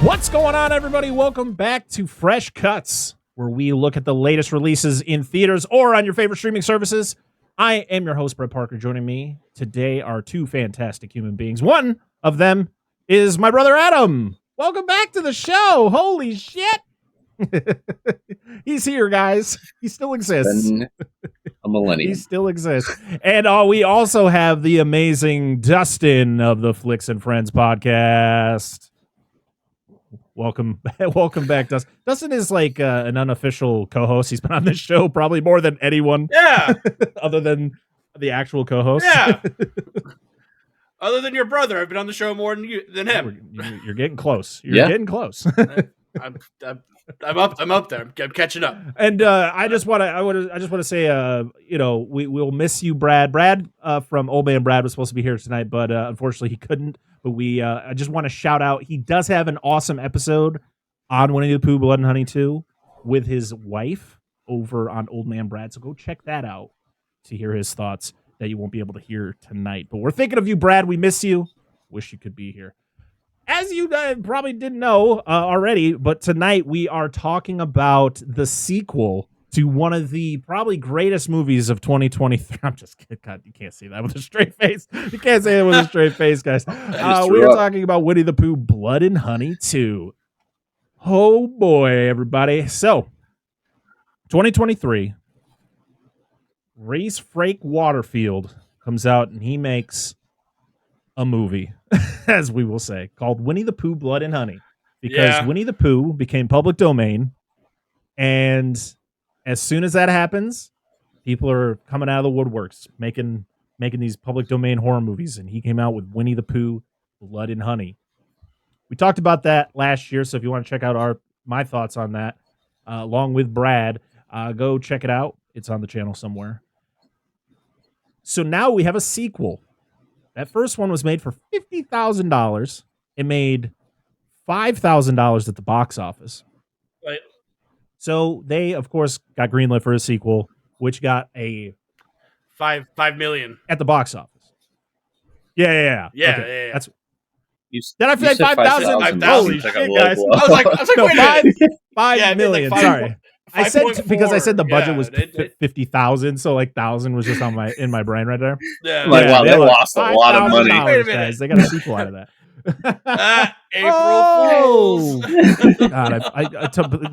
What's going on, everybody? Welcome back to Fresh Cuts, where we look at the latest releases in theaters or on your favorite streaming services. I am your host, Brett Parker. Joining me today are two fantastic human beings. One of them is my brother, Adam. Welcome back to the show. Holy shit. He's here, guys. He still exists. A millennium. He still exists. And we also have the amazing Dustin of the Flicks and Friends podcast. Welcome back, Dustin. Dustin is like an unofficial co-host. He's been on this show probably more than anyone. Yeah. Other than the actual co-host. Yeah. Other than your brother, I've been on the show more than him. You're getting close. You're getting close. I'm up there. I'm catching up. And I just want to say, we'll miss you, Brad. Brad from Old Man Brad was supposed to be here tonight, but unfortunately he couldn't. But I just want to shout out, he does have an awesome episode on Winnie the Pooh, Blood and Honey 2 with his wife over on Old Man Brad. So go check that out to hear his thoughts that you won't be able to hear tonight. But we're thinking of you, Brad. We miss you. Wish you could be here. As you probably didn't know already, but tonight we are talking about the sequel to one of the probably greatest movies of 2023. I'm just kidding. God, you can't say that with a straight face. You can't say it with a straight face, guys. We are talking about Winnie the Pooh, Blood and Honey 2. Oh, boy, everybody. So, 2023, Race Frank Waterfield comes out and he makes a movie, as we will say, called Winnie the Pooh, Blood and Honey, because Winnie the Pooh became public domain, and as soon as that happens, people are coming out of the woodworks, making these public domain horror movies, and he came out with Winnie the Pooh, Blood and Honey. We talked about that last year, so if you want to check out my thoughts on that, along with Brad, go check it out. It's on the channel somewhere. So now we have a sequel. That first one was made for $50,000. It made $5,000 at the box office. Right. So they, of course, got greenlit for a sequel, which got a $5 million at the box office. Yeah. Okay. Yeah. That's. Did I say 5,000? 5,000. Holy shit, guys! I was like, no, wait a minute. $5 million. Sorry. I said 5.4. because I said the budget was 50,000, so like 1,000 was just in my brain right there. Yeah. Wow, they lost a lot of money. Wait a minute. Guys. They got a sequel out of that. April Fools. God,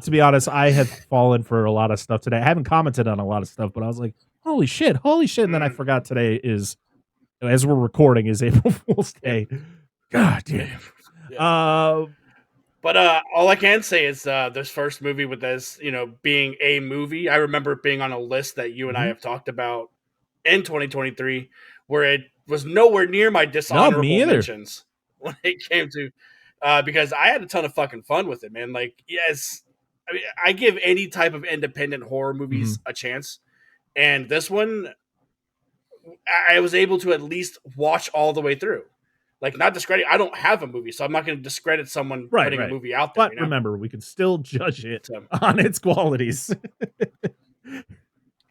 to be honest, I have fallen for a lot of stuff today. I haven't commented on a lot of stuff, but I was like, holy shit. And then I forgot today is, as we're recording, is April Fool's Day. God damn. Yeah. But all I can say is this first movie with this, being a movie, I remember it being on a list that you and I have talked about in 2023, where it was nowhere near my dishonorable mentions when it came to, because I had a ton of fucking fun with it, man. Like, yes, I mean, I give any type of independent horror movies a chance, and this one, I was able to at least watch all the way through. Like, not discredit. I don't have a movie, so I'm not going to discredit someone putting a movie out there. But remember, we can still judge it on its qualities.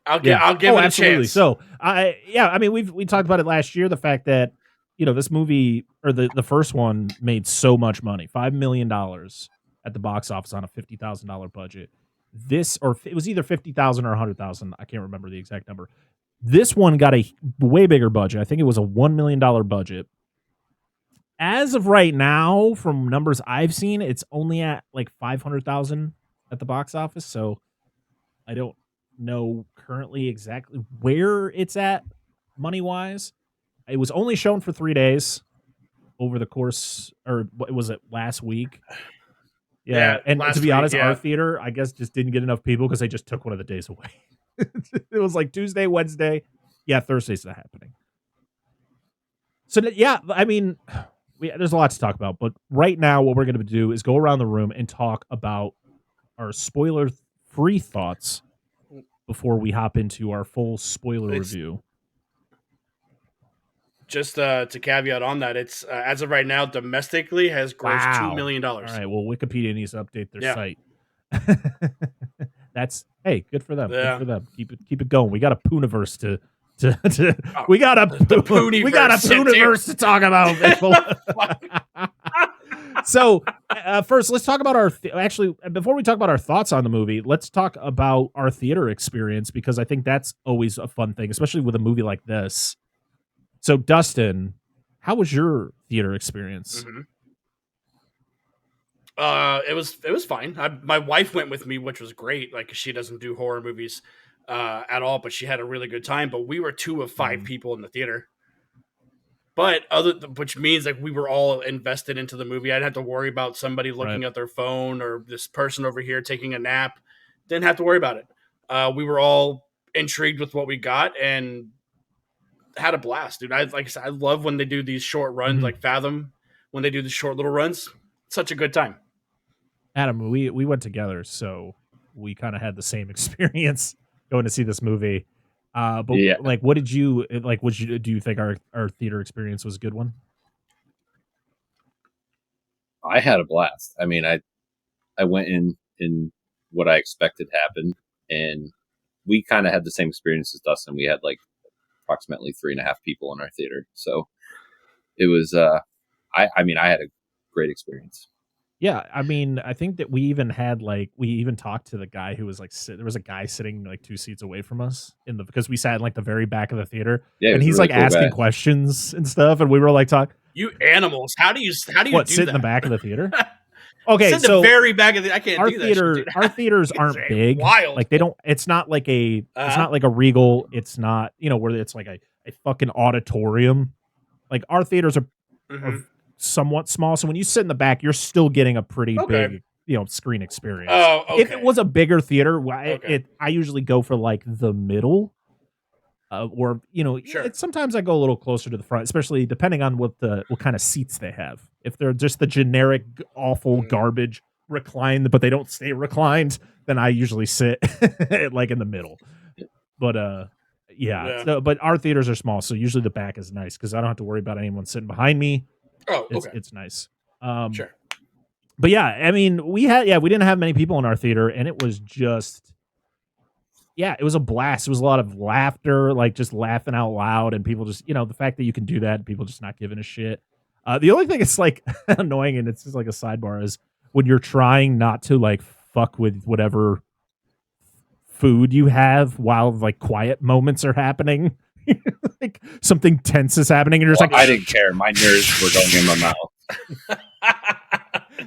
I'll give it a chance. So, we talked about it last year. The fact that this movie, or the first one, made so much money, $5 million at the box office on a $50,000 budget. It was either 50,000 or 100,000. I can't remember the exact number. This one got a way bigger budget. I think it was a $1 million budget. As of right now, from numbers I've seen, it's only at like 500,000 at the box office. So I don't know currently exactly where it's at money wise. It was only shown for 3 days over the course, or was it last week? Yeah, and to be honest, our theater, I guess, just didn't get enough people because they just took one of the days away. It was like Tuesday, Wednesday. Yeah, Thursday's not happening. So there's a lot to talk about, but right now what we're going to do is go around the room and talk about our spoiler-free thoughts before we hop into our full spoiler review. Just to caveat on that, it's as of right now, domestically has grossed $2 million. All right, well, Wikipedia needs to update their site. That's good for them. Yeah. Good for them. Keep it going. We got a Pooniverse we got a Pooniverse to talk about. So first, let's talk about actually, before we talk about our thoughts on the movie, let's talk about our theater experience, because I think that's always a fun thing, especially with a movie like this. So, Dustin, how was your theater experience? Mm-hmm. It was fine. My wife went with me, which was great. Like, she doesn't do horror movies at all, but she had a really good time. But we were 2 of 5 people in the theater. But which means like we were all invested into the movie. I didn't have to worry about somebody looking at their phone or this person over here taking a nap. Didn't have to worry about it. We were all intrigued with what we got and had a blast, dude. I love when they do these short runs, like Fathom, when they do the short little runs. Such a good time. Adam, we went together, so we kind of had the same experience going to see this movie. But like, what did you like? Do you think our theater experience was a good one? I had a blast. I mean, I went in what I expected happened, and we kind of had the same experience as Dustin. We had like approximately 3.5 people in our theater, so it was. I had a great experience. Yeah, I mean, I think that we even talked to the guy who was like, there was a guy sitting like 2 seats away from us because we sat in like the very back of the theater, and he's really like asking questions and stuff, and we were like talking. You animals! How do you what, sit in the back of the theater? Okay, sit in the very back of the. I can't our do theater. That shit, our theaters aren't big. Wild. Like they don't. It's not like a. It's not like a Regal. It's not where it's like a fucking auditorium. Like our theaters are somewhat small, so when you sit in the back, you're still getting a pretty big, screen experience. Oh, okay. If it was a bigger theater, I usually go for like the middle, or sometimes I go a little closer to the front, especially depending on what kind of seats they have. If they're just the generic awful garbage reclined, but they don't stay reclined, then I usually sit like in the middle. But So, but our theaters are small, so usually the back is nice because I don't have to worry about anyone sitting behind me. Oh, okay. It's nice. Sure. But yeah, I mean, we didn't have many people in our theater, and it was just, it was a blast. It was a lot of laughter, like just laughing out loud, and people just, the fact that you can do that, and people just not giving a shit. The only thing that's like annoying, and it's just like a sidebar, is when you're trying not to like fuck with whatever food you have while like quiet moments are happening. Like something tense is happening, and you're just like, I didn't care. My nerves were going in my mouth.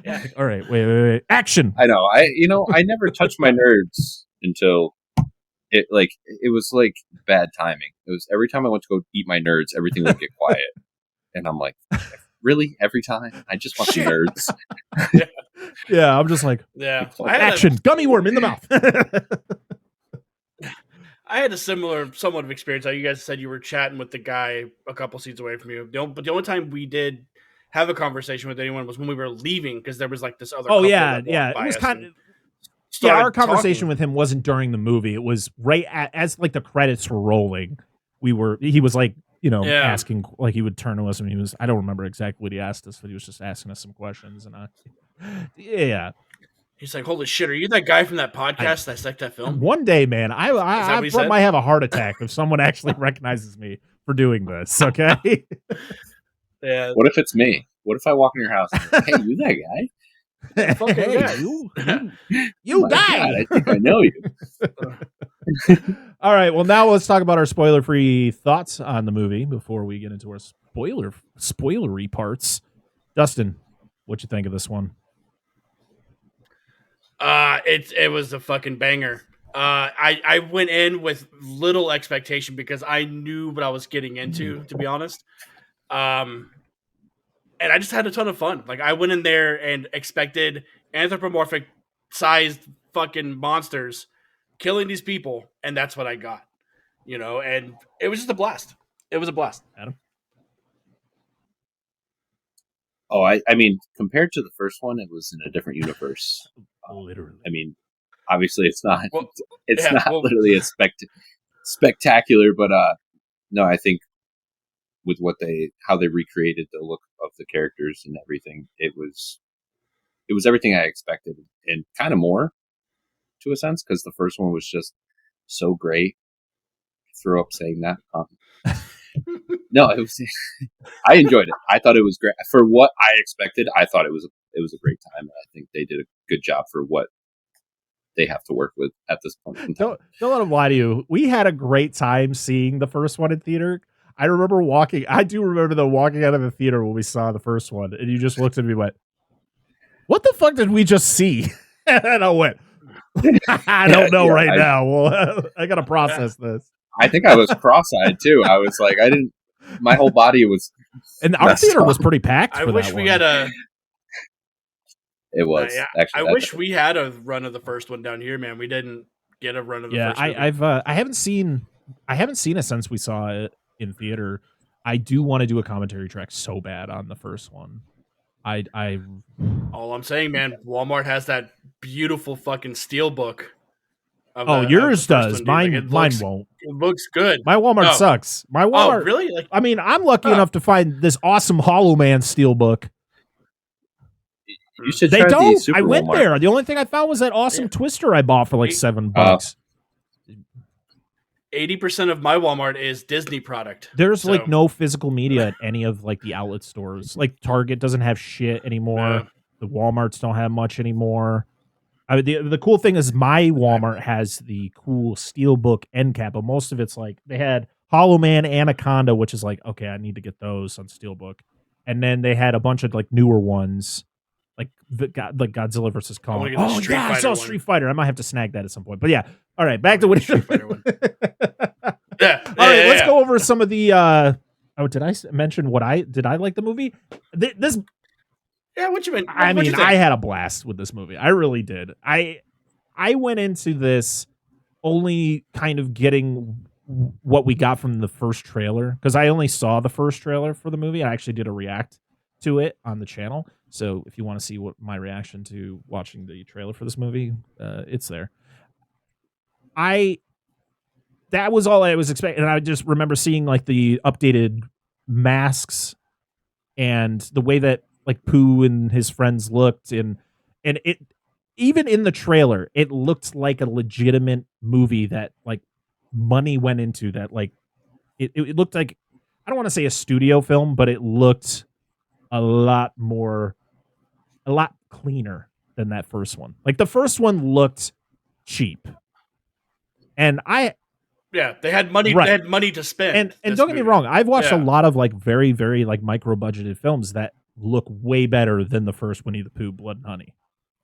Like, all right, wait, action. I know. I never touched my nerds until it was like bad timing. It was every time I went to go eat my nerds, everything would get quiet, and I'm like, really? Every time? I just want some nerds. Yeah, I'm just like, action, gummy worm in the mouth. I had a similar somewhat of experience. How you guys said you were chatting with the guy a couple seats away from you. But the only time we did have a conversation with anyone was when we were leaving, because there was like this other. It was kind of. Yeah, our conversation with him wasn't during the movie. It was right as like the credits were rolling. He was like, asking, like he would turn to us, and I don't remember exactly what he asked us, but he was just asking us some questions, and he's like, holy shit, are you that guy from that podcast, Dissect That Film? One day, man, I might have a heart attack if someone actually recognizes me for doing this, okay? Yeah. What if it's me? What if I walk in your house and like, hey, you that guy? You guy! God, I think I know you. All right, well, now let's talk about our spoiler-free thoughts on the movie before we get into our spoilery parts. Dustin, what you think of this one? It was a fucking banger. I went in with little expectation because I knew what I was getting into, to be honest. And I just had a ton of fun. Like, I went in there and expected anthropomorphic sized fucking monsters killing these people, and that's what I got. And it was just a blast. It was a blast. Adam? Oh, I mean, compared to the first one, it was in a different universe. Literally. I mean, obviously, it's not. Literally as spectacular, but no, I think with how they recreated the look of the characters and everything, it was everything I expected, and kind of more, to a sense, because the first one was just so great. I threw up saying that. No, it was. I enjoyed it. I thought it was great for what I expected. I thought it was it was a great time. And I think they did a good job for what they have to work with at this point in time. Don't let them lie to you. We had a great time seeing the first one in theater. I do remember walking out of the theater when we saw the first one, and you just looked at me and went, "What the fuck did we just see?" And I went, "I don't know now. Well, I gotta process this." I think I was cross-eyed too. I was like, my whole body was, and our theater was pretty packed. I wish we had a. It was actually. I wish we had a run of the first one down here, man. We didn't get a run of the first one. I haven't seen it since we saw it in theater. I do want to do a commentary track so bad on the first one. All I'm saying, man, Walmart has that beautiful fucking steel book. Yours does. Mine won't. It looks good. My Walmart sucks. My Walmart. Oh, really? I mean, I'm lucky enough to find this awesome Hollow Man steel book. You should try the Super I went Walmart. there. The only thing I found was that awesome Twister I bought for like $7. 80% of my Walmart is Disney product. There's like no physical media at any of like the outlet stores. Like Target doesn't have shit anymore. The Walmarts don't have much anymore. The cool thing is my Walmart has the cool steelbook end cap, but most of it's like they had Hollow Man, Anaconda, which is like, okay, I need to get those on steelbook. And then they had a bunch of like newer ones, like Godzilla versus Kong. Oh yeah, I saw Street Fighter. I might have to snag that at some point. But yeah, all right, back to what Street Fighter one. Let's go over some of the. Did I mention did I like the movie? This. Yeah, what you mean? I had a blast with this movie. I really did. I went into this only kind of getting what we got from the first trailer, because I only saw the first trailer for the movie. I actually did a react to it on the channel. So if you want to see what my reaction to watching the trailer for this movie, it's there. That was all I was expecting. And I just remember seeing like the updated masks and the way that like Pooh and his friends looked, and it, even in the trailer, it looked like a legitimate movie that like money went into, that like it looked like, I don't want to say a studio film, but it looked a lot cleaner than that first one. Like the first one looked cheap. And they had money. Right. They had money to spend. And don't get me wrong, I've watched a lot of like very, very like micro budgeted films that look way better than the first Winnie the Pooh, Blood and Honey.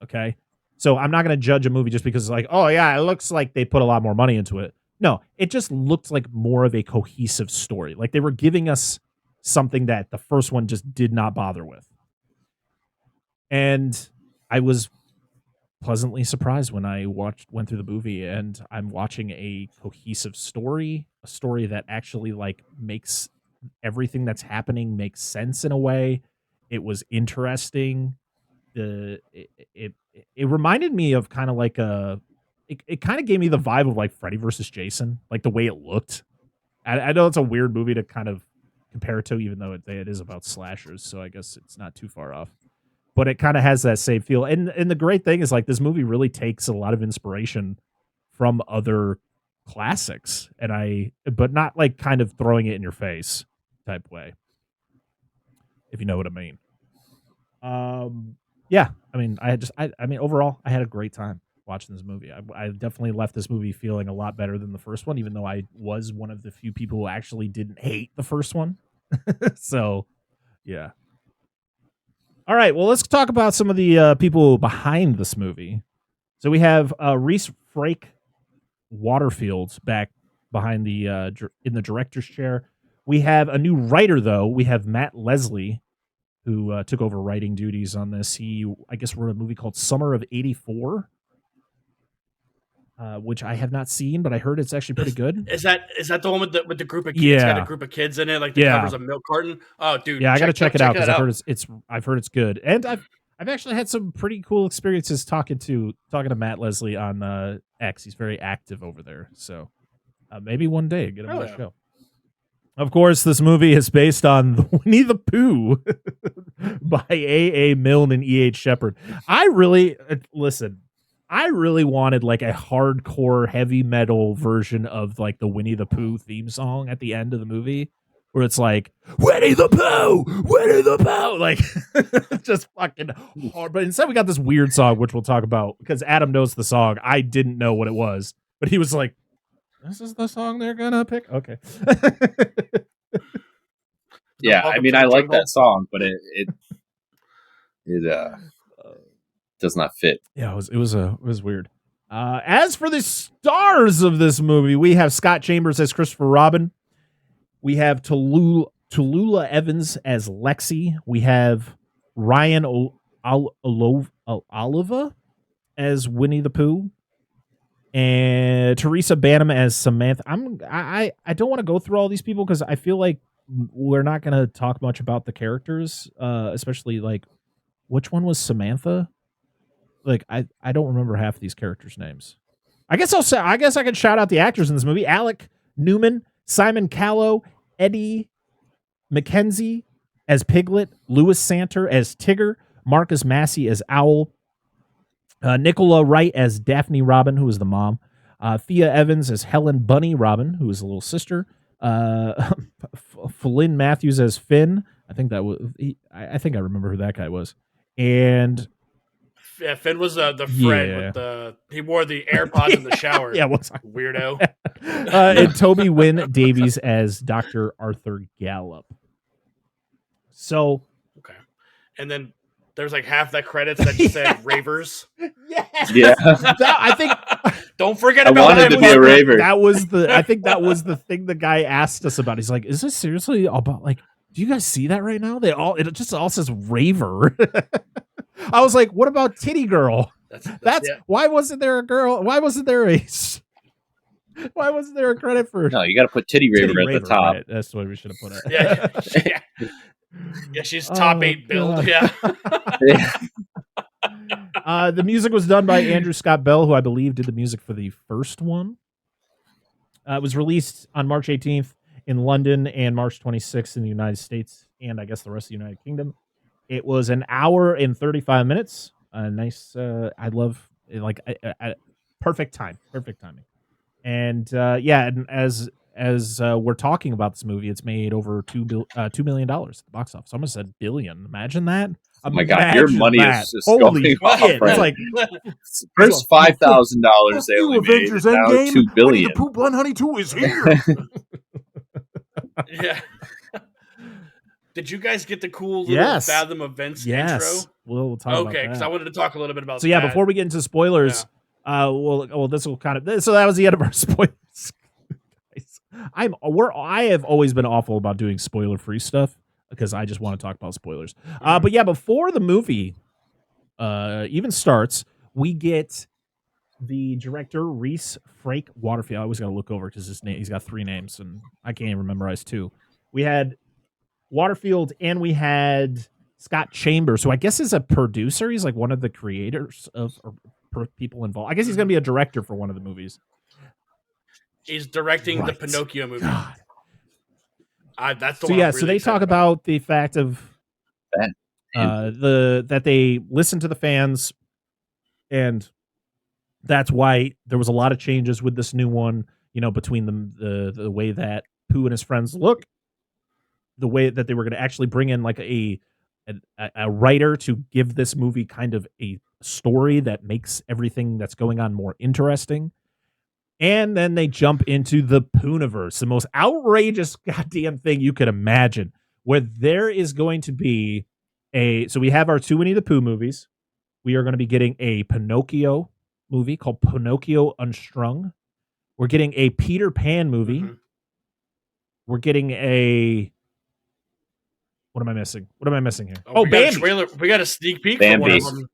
Okay, so I'm not going to judge a movie just because it's like, oh yeah, it looks like they put a lot more money into it. No, it just looked like more of a cohesive story. Like they were giving us something that the first one just did not bother with. And I was pleasantly surprised when I went through the movie, and I'm watching a cohesive story, a story that actually like makes everything that's happening make sense in a way. It was interesting. It reminded me of kind of like it kind of gave me the vibe of like Freddy versus Jason, like the way it looked. I know it's a weird movie to kind of compare it to, even though it is about slashers, so I guess it's not too far off. But it kind of has that same feel. And the great thing is like this movie really takes a lot of inspiration from other classics, but not like kind of throwing it in your face type way, if you know what I mean. Yeah, I mean, overall, I had a great time watching this movie. I definitely left this movie feeling a lot better than the first one, even though I was one of the few people who actually didn't hate the first one. So, yeah. All right, well, let's talk about some of the people behind this movie. So we have Reese Frake Waterfield back behind in the director's chair. We have a new writer, though. We have Matt Leslie, who took over writing duties on this. He, I guess, wrote a movie called Summer of '84, which I have not seen, but I heard it's actually pretty good. Is that the one with the group of kids? Yeah. It's got a group of kids in it, like the covers a milk carton. Oh, dude, yeah, I got to check it out because I've heard it's good, and I've actually had some pretty cool experiences talking to Matt Leslie on X. He's very active over there, so maybe one day get him on the show. Of course, this movie is based on the Winnie the Pooh by A.A. Milne and E.H. Shepard. I really wanted like a hardcore heavy metal version of like the Winnie the Pooh theme song at the end of the movie. where it's like Winnie the Pooh, like just fucking hard. But instead, we got this weird song, which we'll talk about because Adam knows the song. I didn't know what it was, but he was like, "This is the song they're gonna pick." Okay. Yeah, I mean, I like that song, but it does not fit. Yeah, it was weird. As for the stars of this movie, we have Scott Chambers as Christopher Robin. We have Tallulah Evans as Lexi. We have Ryan Oliva as Winnie the Pooh, and Teresa Banham as Samantha. I don't want to go through all these people because I feel like we're not going to talk much about the characters, especially like which one was Samantha. Like I don't remember half of these characters' names. I guess I can shout out the actors in this movie: Alec Newman, Simon Callow, Eddie McKenzie as Piglet, Louis Santer as Tigger, Marcus Massey as Owl, Nicola Wright as Daphne Robin, who is the mom, Thea Evans as Helen Bunny Robin, who is the little sister, Flynn Matthews as Finn. I think that was I think I remember who that guy was, and. Yeah, Finn was the friend with he wore the AirPods in the shower. Yeah, what's weirdo? And Toby Wynn Davies as Dr. Arthur Gallup. So okay, and then there's like half that credits that just said ravers. Yes. Yeah, I think. Don't forget about that. I wanted to be a raver. I think that was the thing the guy asked us about. He's like, "Is this seriously about like? Do you guys see that right now? It just all says raver." I was like, what about Titty Girl? That's why wasn't there a girl? Why wasn't there a credit for? No, you got to put Titty Raver at the top. Right. That's what we should have put it. Yeah, she's top 8 build. Yeah. The music was done by Andrew Scott Bell, who I believe did the music for the first one. It was released on March 18th in London and March 26th in the United States and I guess the rest of the United Kingdom. It was an hour and 35 minutes. Nice. I love it, like perfect timing. And and as we're talking about this movie, it's made over $2 million at the box office. I almost said billion. Imagine that. Oh my God, your money is just going off. It's like first $5,000 they only made. Now $2 billion. The Pooh Blend Honey 2 is here. Yeah. Did you guys get the cool little Fathom Events intro? We'll talk about that. Okay, because I wanted to talk a little bit about that. So before we get into spoilers, this will kind of. So that was the end of our spoilers. I have always been awful about doing spoiler-free stuff because I just want to talk about spoilers. But before the movie even starts, we get the director Reese Frake Waterfield. I always got to look over because he's got 3 names and I can't even memorize 2. We had Waterfield and we had Scott Chambers, who I guess is a producer. He's like one of the creators of people involved. I guess he's going to be a director for one of the movies. He's directing the Pinocchio movie. God. That's the one. So so they talk about the fact of that they listen to the fans, and that's why there was a lot of changes with this new one. You know, between the way that Pooh and his friends look, the way that they were going to actually bring in like a writer to give this movie kind of a story that makes everything that's going on more interesting. And then they jump into the Poohniverse, the most outrageous goddamn thing you could imagine, where there is going to be so we have our 2 Winnie the Pooh movies. We are going to be getting a Pinocchio movie called Pinocchio Unstrung. We're getting a Peter Pan movie. Mm-hmm. We're getting a... What am I missing? here? Bambi. We got a sneak peek for one of them.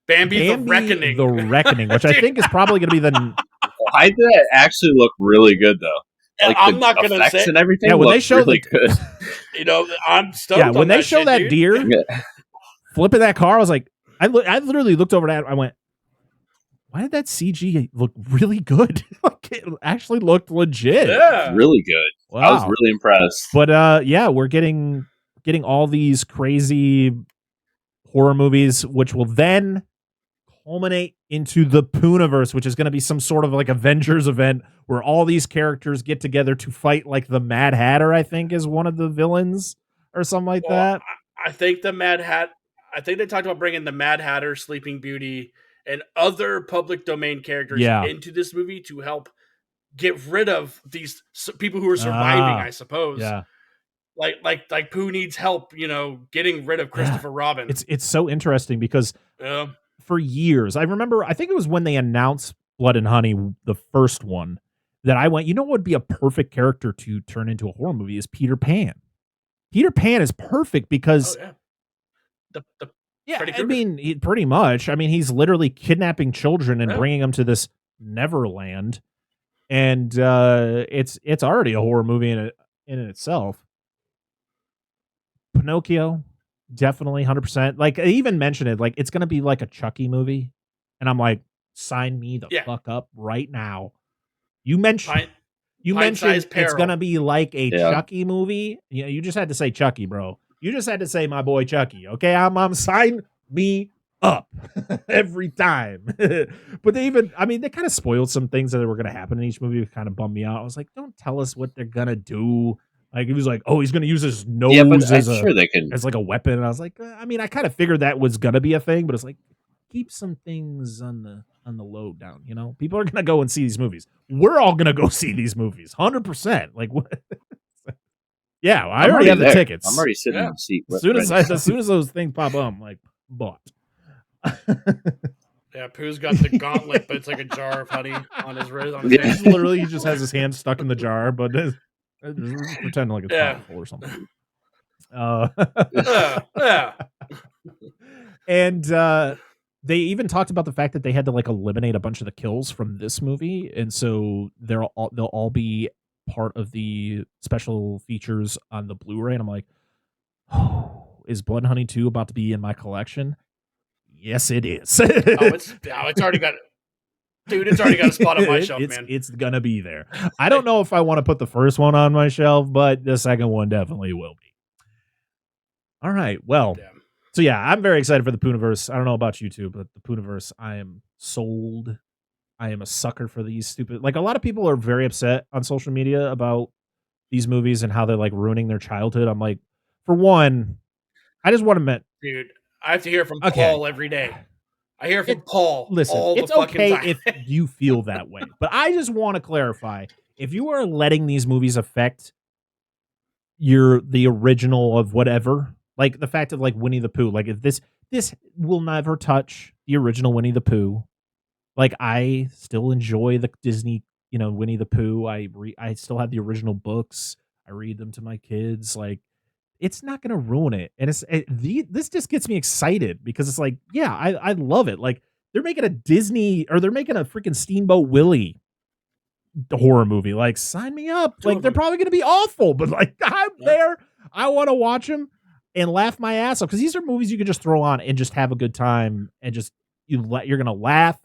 Bambi the Reckoning. The Reckoning, which I think is probably going to be the... Why did that actually look really good, though? Like I'm not going to say... and everything when they show really good. You know, I'm stoked Yeah, when they show that dude. deer flipping that car, I was like... I literally looked over that. I went, why did that CG look really good? Like it actually looked legit. Yeah. Really good. Wow. I was really impressed. But we're getting all these crazy horror movies, which will then culminate into the Poohniverse, which is going to be some sort of like Avengers event where all these characters get together to fight like the Mad Hatter, I think is one of the villains or something like that. I think the Mad Hat. I think they talked about bringing the Mad Hatter, Sleeping Beauty, and other public domain characters into this movie to help get rid of these people who are surviving, I suppose. Yeah. Like Pooh needs help, getting rid of Christopher Robin. It's so interesting because for years, I remember, I think it was when they announced Blood and Honey, the first one, that I went, what would be a perfect character to turn into a horror movie is Peter Pan. Peter Pan is perfect because I mean, pretty much. I mean, he's literally kidnapping children and bringing them to this Neverland, and it's already a horror movie in itself. Pinocchio, definitely 100%. Like, I even mentioned it, like it's gonna be like a Chucky movie, and I'm like, sign me the fuck up right now. You mentioned it's gonna be like a Chucky movie. Yeah, you just had to say Chucky, bro. You just had to say my boy Chucky. Okay, I'm sign me up every time. But they kind of spoiled some things that were gonna happen in each movie. It kind of bummed me out. I was like, don't tell us what they're gonna do. Like, he was like, oh, he's gonna use his nose as like a weapon. And I was like, I kind of figured that was gonna be a thing, but it's like, keep some things on the low down. People are gonna go and see these movies. We're all gonna go see these movies, 100%. Like, what? Yeah, I already have the tickets. I'm already sitting in the seat. As soon as those things pop up, I'm like, bought. Yeah, Pooh's got the gauntlet, but it's like a jar of honey on his wrist. Literally, he just has his hand stuck in the jar, but pretend like it's powerful or something. And they even talked about the fact that they had to like eliminate a bunch of the kills from this movie, and so they'll all be part of the special features on the Blu-ray. And I'm like, oh, is Blood and Honey 2 about to be in my collection? Yes, it is. It's already got it. Dude, it's already got a spot on my shelf, man. It's gonna be there. I don't know if I want to put the first one on my shelf, but the second one definitely will be. All right, well, so yeah, I'm very excited for the Poohniverse. I don't know about you two, but the Poohniverse, I am sold. I am a sucker for these stupid. Like, a lot of people are very upset on social media about these movies and how they're like ruining their childhood. I'm like, for one, I just want to admit, dude, I have to hear from Paul every day. I hear from Paul. Listen, all it's the fucking okay time. if you feel that way, but I just want to clarify: if you are letting these movies affect the original of whatever, like the fact of like Winnie the Pooh, like if this will never touch the original Winnie the Pooh. Like, I still enjoy the Disney, Winnie the Pooh. I still have the original books. I read them to my kids. Like, it's not gonna ruin it. And this just gets me excited because it's like, yeah, I love it. Like, they're making a Disney, or they're making a freaking Steamboat Willie horror movie. Like, sign me up. Like, they're probably gonna be awful, but like, I'm there. I want to watch them and laugh my ass off, because these are movies you can just throw on and just have a good time, and just you're gonna laugh.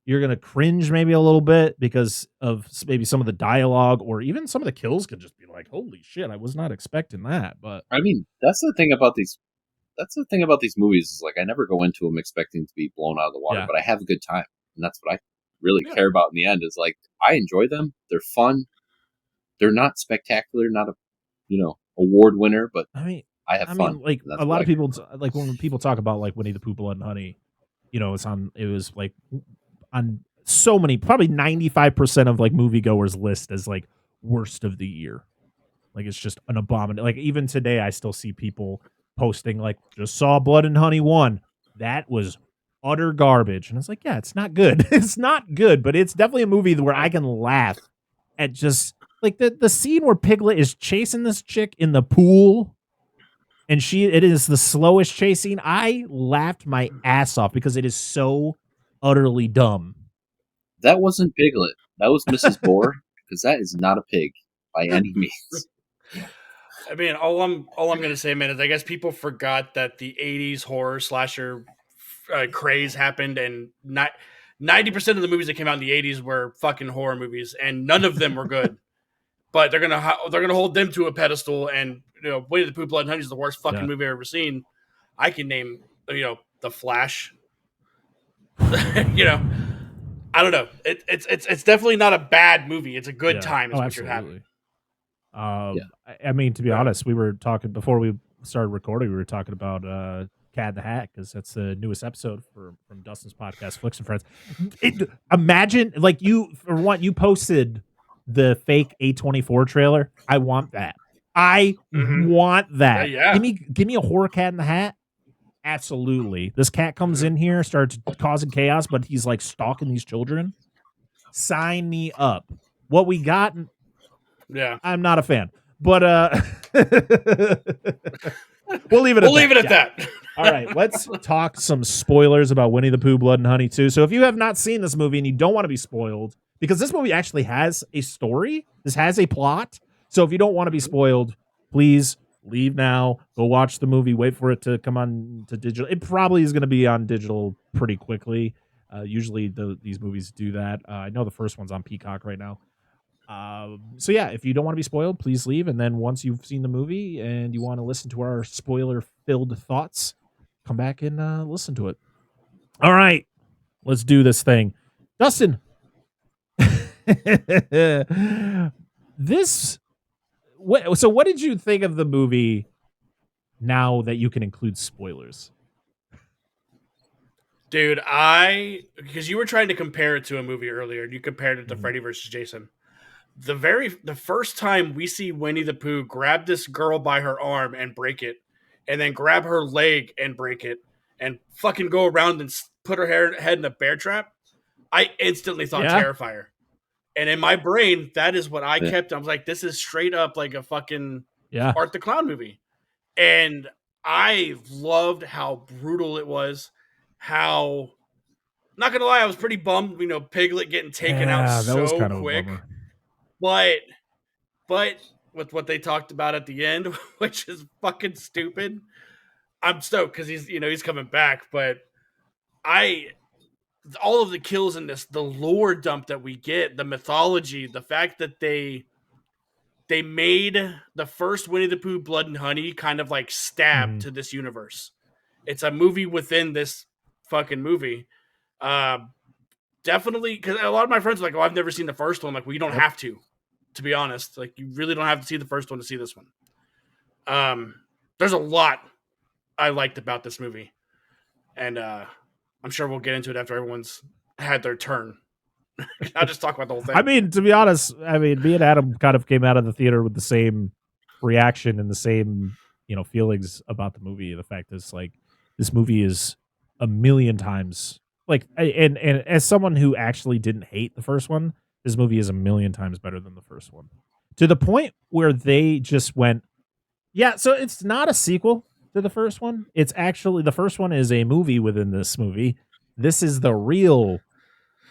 You're going to cringe maybe a little bit because of maybe some of the dialogue, or even some of the kills could just be like, holy shit, I was not expecting that. But I mean, that's the thing about these movies is like, I never go into them expecting to be blown out of the water, but I have a good time. And that's what I really care about in the end, is like, I enjoy them. They're fun. They're not spectacular, not a, award winner, but I have fun. Like, a lot of people, like when people talk about like Winnie the Pooh, Blood and Honey, it was like on so many, probably 95% of like moviegoers list as like worst of the year. Like, it's just an abomination. Like, even today, I still see people posting like, just saw Blood and Honey 1. That was utter garbage. And it's like, yeah, it's not good. It's not good, but it's definitely a movie where I can laugh at just like the scene where Piglet is chasing this chick in the pool, and it is the slowest chase scene. I laughed my ass off because it is so utterly dumb. That wasn't Piglet. That was Mrs. Boar, because that is not a pig by any means. I mean, all I'm going to say, man, is I guess people forgot that the 80s horror slasher craze happened, and 90% of the movies that came out in the 80s were fucking horror movies, and none of them were good. But they're gonna hold them to a pedestal, and Winnie the Pooh, Blood and Honey is the worst fucking movie I've ever seen. I can name The Flash, you know, I don't know. It's definitely not a bad movie. It's a good time. Is what you're having. I mean, to be honest, we were talking before we started recording. We were talking about Cat in the Hat because that's the newest episode from Dustin's podcast, Flicks and Friends. Imagine, like, you posted the fake A24 trailer. I want that. I want that. Yeah. Give me a horror Cat in the Hat. Absolutely. This cat comes in here, starts causing chaos, but he's like stalking these children. Sign me up. What we got? Yeah, I'm not a fan, but we'll leave it at that. All right, let's talk some spoilers about Winnie the Pooh, Blood and Honey 2. So if you have not seen this movie and you don't want to be spoiled, because this movie actually has a story, this has a plot. So if you don't want to be spoiled, please leave now. Go watch the movie. Wait for it to come on to digital. It probably is going to be on digital pretty quickly. Usually these movies do that. I know the first one's on Peacock right now. So yeah, if you don't want to be spoiled, please leave. And then once you've seen the movie and you want to listen to our spoiler-filled thoughts, come back and listen to it. All right, let's do this thing. Dustin, so what did you think of the movie now that you can include spoilers? Dude, because you were trying to compare it to a movie earlier, and you compared it to Freddy vs. Jason. The first time we see Winnie the Pooh grab this girl by her arm and break it, and then grab her leg and break it, and fucking go around and put her head in a bear trap, I instantly thought Terrifier. And in my brain, that is what I kept. I was like, this is straight up like a fucking Art the Clown movie. And I loved how brutal it was. How, not gonna lie, I was pretty bummed, Piglet getting taken out so was kind quick. Of a bummer. But with what they talked about at the end, which is fucking stupid, I'm stoked because he's coming back. But all of the kills in this, the lore dump that we get, the mythology, the fact that they made the first Winnie the Pooh, Blood and Honey kind of like stab to this universe. It's a movie within this fucking movie. Definitely, because a lot of my friends are like, "Oh, I've never seen the first one." Like, well, you don't have to be honest. Like, you really don't have to see the first one to see this one. There's a lot I liked about this movie, and I'm sure we'll get into it after everyone's had their turn. I'll just talk about the whole thing. I mean, to be honest, me and Adam kind of came out of the theater with the same reaction and the same, feelings about the movie. The fact is, like, this movie is a million times, like, and as someone who actually didn't hate the first one, this movie is a million times better than the first one. To the point where they just went, so it's not a sequel to the first one. It's actually, the first one is a movie within this movie. This is the real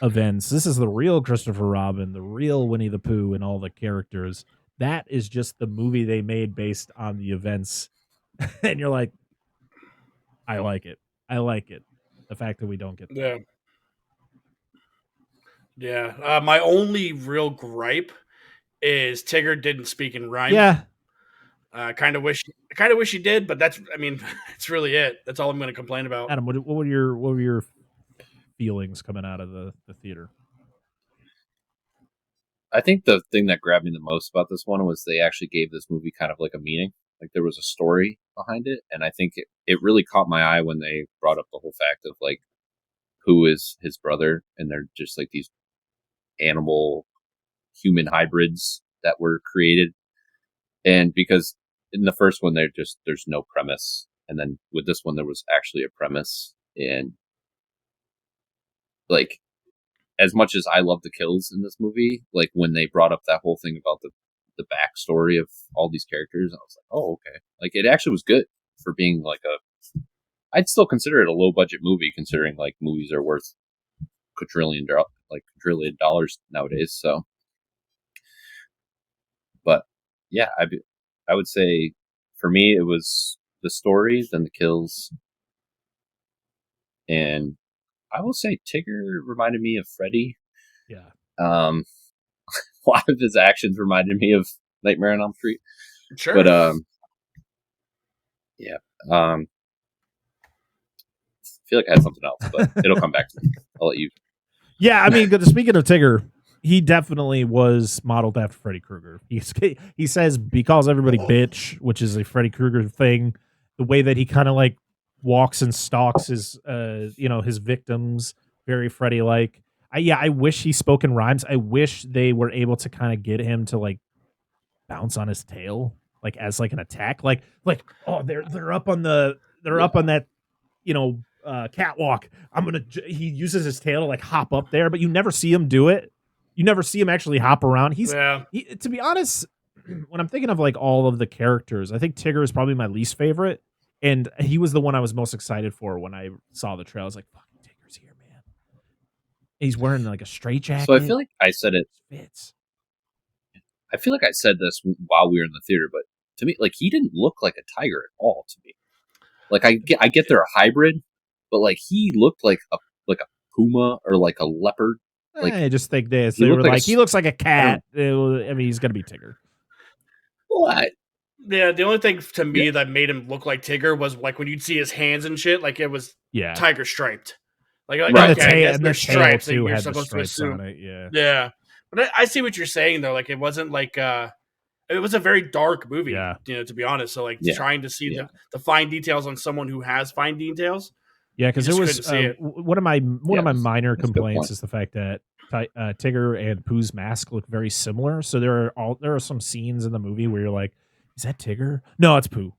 events. This is the real Christopher Robin, the real Winnie the Pooh, and all the characters. That is just the movie they made based on the events. And you're like, I like it. The fact that we don't get that. Yeah. My only real gripe is Tigger didn't speak in rhyme. Yeah. I kind of wish he did, but that's really it. That's all I'm going to complain about. Adam, what were your feelings coming out of the theater? I think the thing that grabbed me the most about this one was they actually gave this movie kind of like a meaning. Like, there was a story behind it, and I think it really caught my eye when they brought up the whole fact of, like, who is his brother, and they're just like these animal human hybrids that were created. And because in the first one there's no premise, and then with this one there was actually a premise. And, like, as much as I love the kills in this movie, like, when they brought up that whole thing about the backstory of all these characters, I was like, oh, okay. Like, it actually was good for being like I'd still consider it a low budget movie, considering, like, movies are worth quadrillion dollars nowadays. So, but yeah, I would say for me it was the stories and the kills, and I will say Tigger reminded me of Freddy. Yeah. A lot of his actions reminded me of Nightmare on Elm Street. Sure. But yeah. feel like I had something else, but it'll come back to me. I'll let you. Yeah, I mean, speaking of Tigger, he definitely was modeled after Freddy Krueger. He says he calls everybody bitch, which is a Freddy Krueger thing. The way that he kind of like walks and stalks his his victims, very Freddy like. I wish he spoke in rhymes. I wish they were able to kind of get him to like bounce on his tail, like as like an attack, like oh they're up on up on that catwalk. He uses his tail to like hop up there, but you never see him do it. You never see him actually hop around. To be honest, when I'm thinking of like all of the characters, I think Tigger is probably my least favorite, and he was the one I was most excited for when I saw the trailer. I was like, "Fucking Tigger's here, man!" He's wearing like a straight jacket. So I feel like I said it. Fits. I feel like I said this while we were in the theater, but to me, like he didn't look like a tiger at all. To me, like I get they're a hybrid, but like he looked like a puma or like a leopard. Like I just think this. They were like he looks like a cat. I mean, he's gonna be Tigger. What? Yeah, the only thing to me that made him look like Tigger was like when you'd see his hands and shit, like it was tiger striped. Like right. And the stripes too you're had the supposed to stripes assume. on it. Yeah. Yeah. But I see what you're saying though. Like it wasn't like it was a very dark movie, to be honest. So like trying to see the fine details on someone who has fine details. Yeah, because it was one of my minor complaints is the fact that Tigger and Pooh's mask look very similar. So there are some scenes in the movie where you're like, is that Tigger? No, it's Pooh.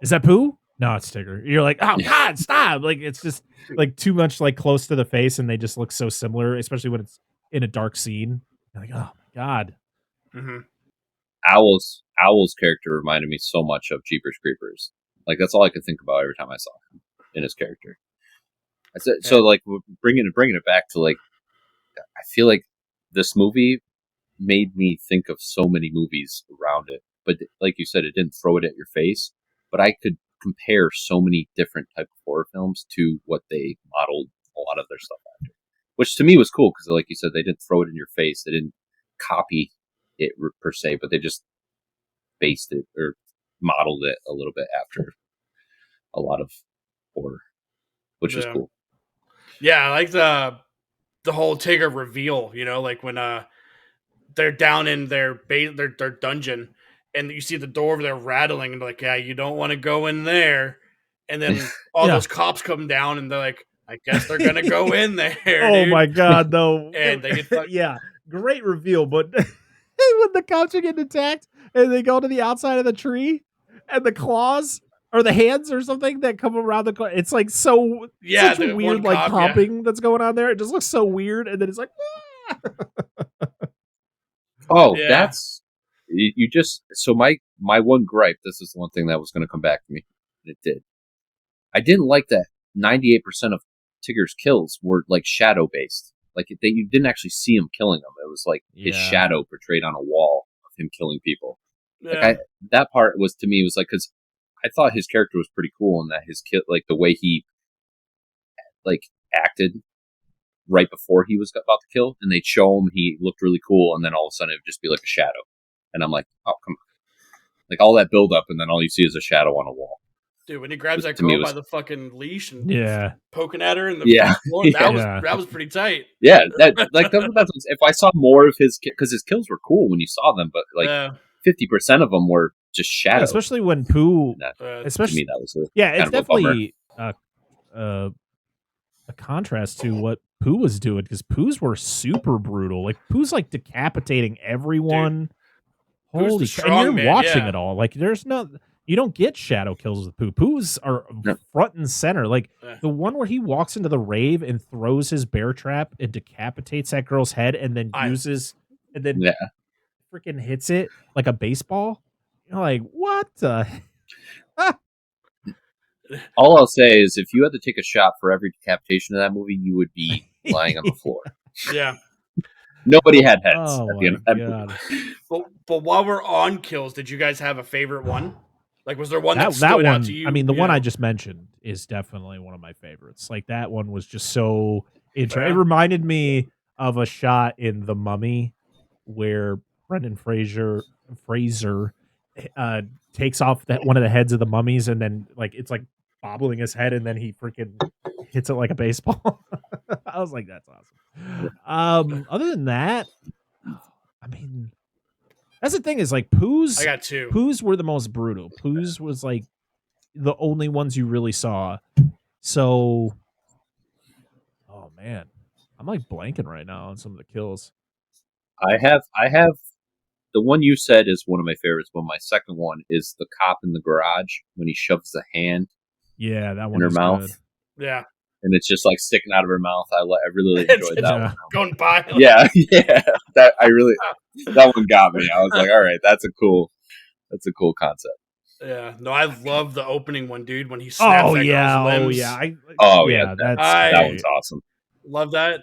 Is that Pooh? No, it's Tigger. You're like, oh God, stop! Like it's just like too much like close to the face, and they just look so similar, especially when it's in a dark scene. You're like, oh my God. Mm-hmm. Owl's character reminded me so much of Jeepers Creepers. Like that's all I could think about every time I saw him in his character. I said, so like bringing it back to like, I feel like this movie made me think of so many movies around it. But like you said, it didn't throw it at your face. But I could compare so many different type of horror films to what they modeled a lot of their stuff after, which to me was cool because, like you said, they didn't throw it in your face. They didn't copy it per se, but they just based it or modeled it a little bit after a lot of horror, which was cool. Yeah, I like the whole Tigger reveal. Like when they're down in their dungeon, and you see the door over there rattling, and they're like, yeah, you don't want to go in there. And then all those cops come down, and they're like, I guess they're gonna go in there. Oh my God, though. And they get great reveal, but when the cops are getting attacked and they go to the outside of the tree and the claws or the hands or something that come around the car, it's like such weird like popping that's going on there. It just looks so weird, and then it's like that's you just so my one gripe, this is the one thing that was going to come back to me, and it did. I didn't like that 98% of Tigger's kills were like shadow based. Like you didn't actually see him killing them. It was like his shadow portrayed on a wall of him killing people. Yeah. Like that part was to me was like, because I thought his character was pretty cool in that his kid, like the way he like acted right before he was about to kill, and they'd show him he looked really cool, and then all of a sudden it would just be like a shadow, and I'm like, oh come on, like all that build up, and then all you see is a shadow on a wall. Dude, when he grabs that girl by the fucking leash and poking at her in the floor, that was pretty tight. Yeah, that's if I saw more of his, because his kills were cool when you saw them, but like 50% of them were just shadows. Especially when Pooh, especially to me, that was it's definitely a contrast to what Pooh was doing, because Pooh's were super brutal. Like Pooh's like decapitating everyone. Dude, holy shit! And you're watching it all. Like you don't get shadow kills with Pooh. Pooh's are front and center. Like the one where he walks into the rave and throws his bear trap and decapitates that girl's head, and then freaking hits it like a baseball. You're like, what the? All I'll say is, if you had to take a shot for every decapitation of that movie, you would be lying on the floor. Yeah. Nobody had heads at the end of that movie. But while we're on kills, did you guys have a favorite one? Like, was there one that stood out to you? I mean, the one I just mentioned is definitely one of my favorites. Like, that one was just so interesting. It reminded me of a shot in The Mummy where Brendan Fraser takes off one of the heads of the mummies, and then like it's like bobbling his head, and then he freaking hits it like a baseball. I was like, that's awesome. Other than that, I mean, that's the thing is like Pooh's. I got two. Pooh's were the most brutal. Pooh's was like the only ones you really saw. So, oh man, I'm like blanking right now on some of the kills. I have the one you said is one of my favorites, but my second one is the cop in the garage when he shoves the hand that one in her mouth. Good. Yeah. And it's just like sticking out of her mouth. I really enjoyed that one. Going by. Yeah. That one got me. I was like, all right, that's a cool concept. Yeah. No, I love the opening one, dude, when he snaps that girl's limbs. That one's awesome. Love that.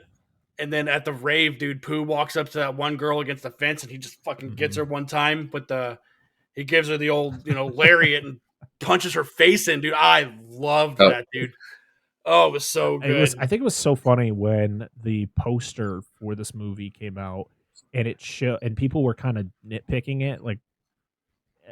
And then at the rave, dude, Pooh walks up to that one girl against the fence and he just fucking gets her one time with he gives her the old, lariat and punches her face in, dude. I loved that, dude. Oh, it was so good. I think it was so funny when the poster for this movie came out and and people were kind of nitpicking it, like,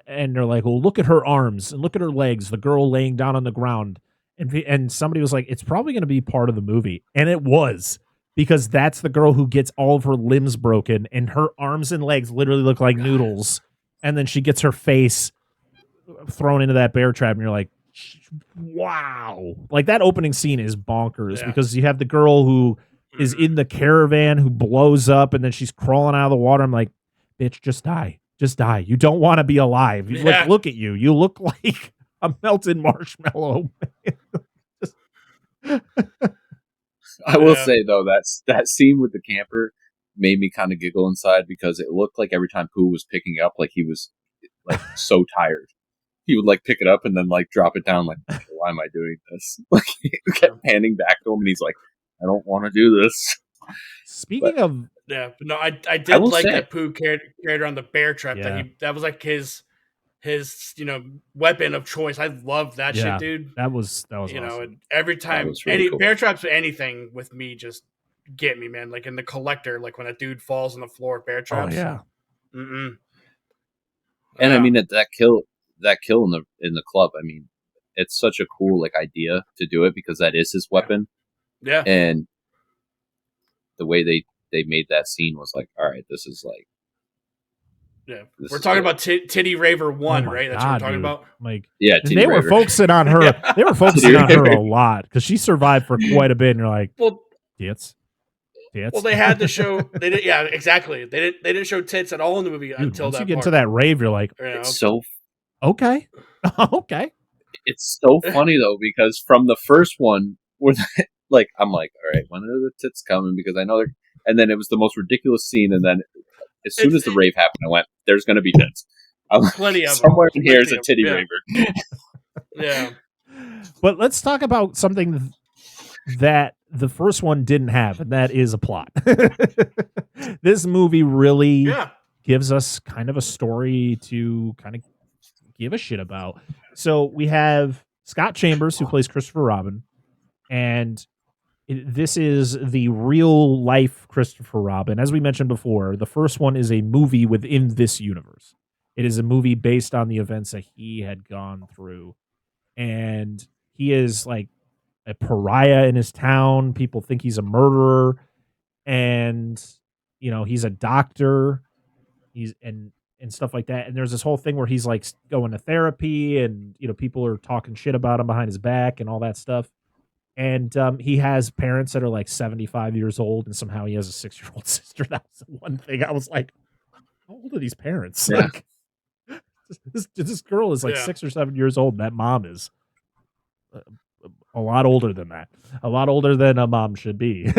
and they're like, well, look at her arms and look at her legs, the girl laying down on the ground. And somebody was like, it's probably going to be part of the movie. And it was. Because that's the girl who gets all of her limbs broken and her arms and legs literally look like noodles. And then she gets her face thrown into that bear trap. And you're like, wow. Like that opening scene is bonkers because you have the girl who is in the caravan who blows up and then she's crawling out of the water. I'm like, bitch, just die. Just die. You don't want to be alive. Look at you. You look like a melted marshmallow. I will say though that scene with the camper made me kind of giggle inside because it looked like every time Pooh was picking up, like he was like so tired. He would like pick it up and then like drop it down. Like, why am I doing this? Like he kept panning back to him, and he's like, I don't want to do this. Speaking of, I did like that Pooh carried around the bear trap. That was like his weapon of choice. I love that shit, dude. That was awesome. And every time cool. Bear traps, anything with me just get me, man. Like in The Collector, like when a dude falls on the floor of bear traps. Oh yeah. And I mean that kill in the club. I mean, it's such a cool like idea to do it because that is his weapon. Yeah. And the way they made that scene was like, all right, this is like. Yeah, we're talking about Titty Raver 1, right? That's what we're talking about. Like, they were focusing on her. They were focusing on her a lot because she survived for quite a bit. And you're like, tits. Well, they had to show. They did, yeah, exactly. They didn't show tits at all in the movie until once that. You get into that rave, you're like, it's so okay, okay. It's so funny though because from the first one, where like I'm like, all right, when are the tits coming? Because I know they're. And then it was the most ridiculous scene, and then. As soon as the rave happened, I went, there's going to be tits. Plenty of somewhere them. in here is a titty raver. Yeah. But let's talk about something that the first one didn't have, and that is a plot. This movie really gives us kind of a story to kind of give a shit about. So we have Scott Chambers, who plays Christopher Robin, and this is the real life Christopher Robin. As we mentioned before, the first one is a movie within this universe. It is a movie based on the events that he had gone through. And he is like a pariah in his town. People think he's a murderer. And, he's a doctor. And stuff like that. And there's this whole thing where he's like going to therapy and, people are talking shit about him behind his back and all that stuff. And he has parents that are like 75 years old, and somehow he has a 6-year-old sister. That was the one thing I was like, how old are these parents? Yeah. Like, this girl is like 6 or 7 years old, and that mom is a lot older than that. A lot older than a mom should be.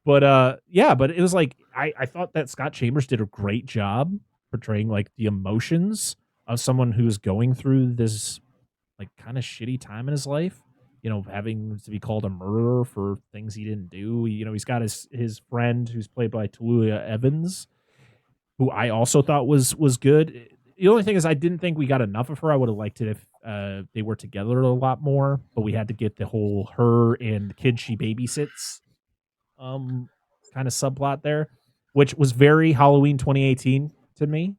But it was like, I thought that Scott Chambers did a great job portraying like the emotions of someone who's going through this like kind of shitty time in his life, having to be called a murderer for things he didn't do. He's got his friend who's played by Taluya Evans, who I also thought was good. The only thing is I didn't think we got enough of her. I would have liked it if they were together a lot more, but we had to get the whole her and the kid she babysits kind of subplot there, which was very Halloween 2018 to me.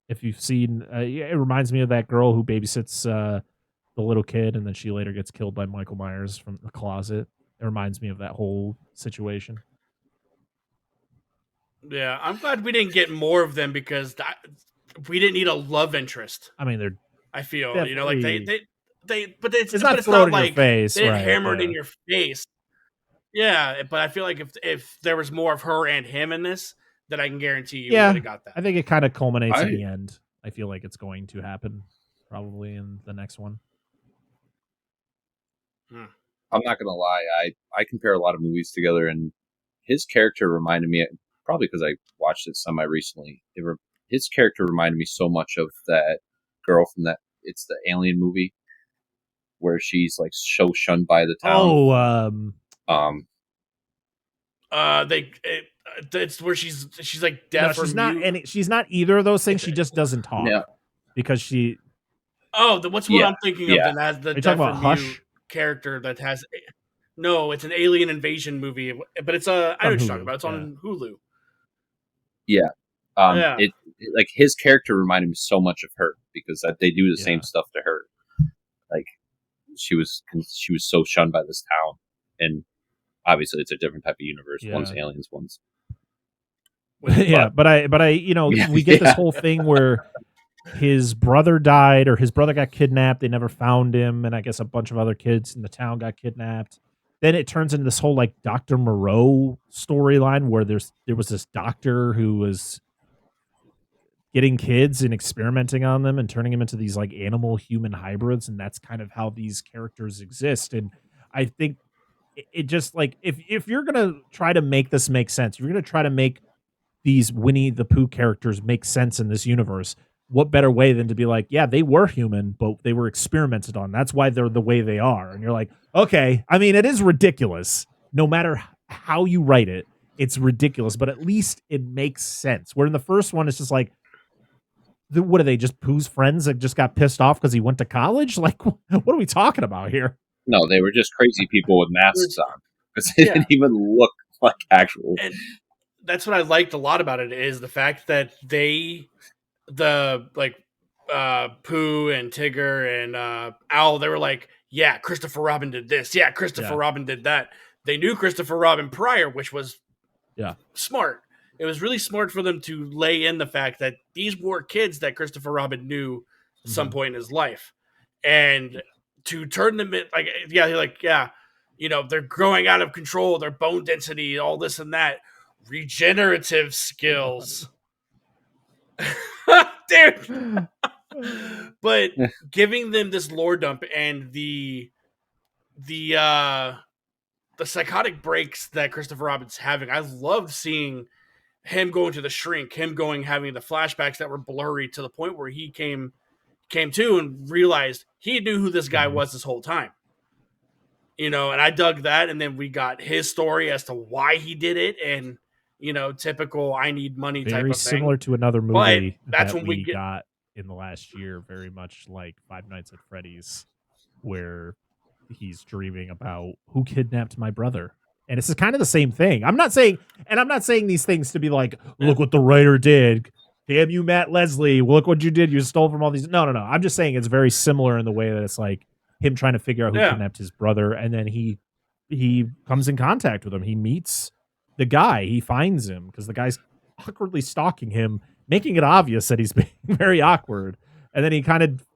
If you've seen, it reminds me of that girl who babysits the little kid, and then she later gets killed by Michael Myers from the closet. It reminds me of that whole situation. Yeah, I'm glad we didn't get more of them because we didn't need a love interest. I mean, they're I feel like definitely but it's not it's thrown not in your like face, they didn't right? hammer it Yeah. in your face. Yeah, but I feel like if there was more of her and him in this, then I can guarantee you we would have got that. I think it kind of culminates in the end. I feel like it's going to happen probably in the next one. I'm not gonna lie, I compare a lot of movies together, and his character reminded me, probably because I watched it semi recently. His character reminded me so much of that girl from it's the Alien movie, where she's like so shunned by the town. It's where she's like deaf. No, she's or not, mute. and she's not either of those things. She just doesn't talk because she. Oh, what's what I'm thinking of? Then has the deaf or mute Hush? Character that has. No, it's an alien invasion movie, but it's I know what you're talking about. It's on Hulu. Yeah. Like his character reminded me so much of her because they do the same stuff to her. Like she was so shunned by this town, and obviously it's a different type of universe. One's aliens, one's but I we get this whole thing where his brother died or his brother got kidnapped. They never found him, and I guess a bunch of other kids in the town got kidnapped. Then it turns into this whole like Dr. Moreau storyline where there was this doctor who was getting kids and experimenting on them and turning them into these like animal human hybrids, and that's kind of how these characters exist. And I think it just like if you're gonna try to make this make sense, you're gonna try to make these Winnie the Pooh characters make sense in this universe. What better way than to be like, yeah, they were human, but they were experimented on. That's why they're the way they are. And you're like, okay, I mean, it is ridiculous. No matter how you write it, it's ridiculous, but at least it makes sense. Where in the first one, it's just like, what are they, just Pooh's friends that just got pissed off because he went to college? Like, what are we talking about here? No, they were just crazy people with masks on because they didn't even look like actual. And that's what I liked a lot about it is the fact that Pooh and Tigger and Owl, they were like, yeah, Christopher Robin did this. Yeah, Christopher Robin did that. They knew Christopher Robin prior, which was smart. It was really smart for them to lay in the fact that these were kids that Christopher Robin knew at some point in his life. And to turn them in, they're growing out of control, their bone density, all this and that. Regenerative skills. Dude. But giving them this lore dump and the psychotic breaks that Christopher Robin's having, I loved seeing him going to the shrink, having the flashbacks that were blurry to the point where he came to and realized he knew who this guy was this whole time. And I dug that. And then we got his story as to why he did it. And, typical I need money type of thing. Very similar to another movie that we got in the last year, very much like Five Nights at Freddy's, where he's dreaming about who kidnapped my brother. And it's kind of the same thing. I'm not saying these things to be like, look what the writer did. Damn you, Matt Leslie. Look what you did. You stole from all these. No. I'm just saying it's very similar in the way that it's like him trying to figure out who kidnapped his brother. And then he comes in contact with him. He meets the guy. He finds him because the guy's awkwardly stalking him, making it obvious that he's being very awkward. And then he kind of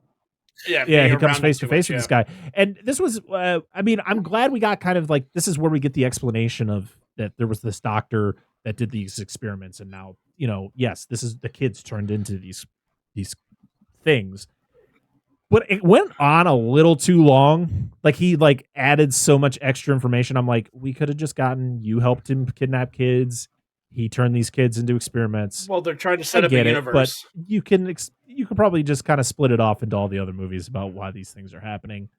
he comes face to face with this guy. And this was, I'm glad we got kind of like, this is where we get the explanation of that there was this doctor that did these experiments. And now, yes, this is the kids turned into these things. But it went on a little too long. Like he added so much extra information. I'm like, we could have just gotten, you helped him kidnap kids. He turned these kids into experiments. Well, they're trying to set up a universe. But you could probably just kind of split it off into all the other movies about why these things are happening.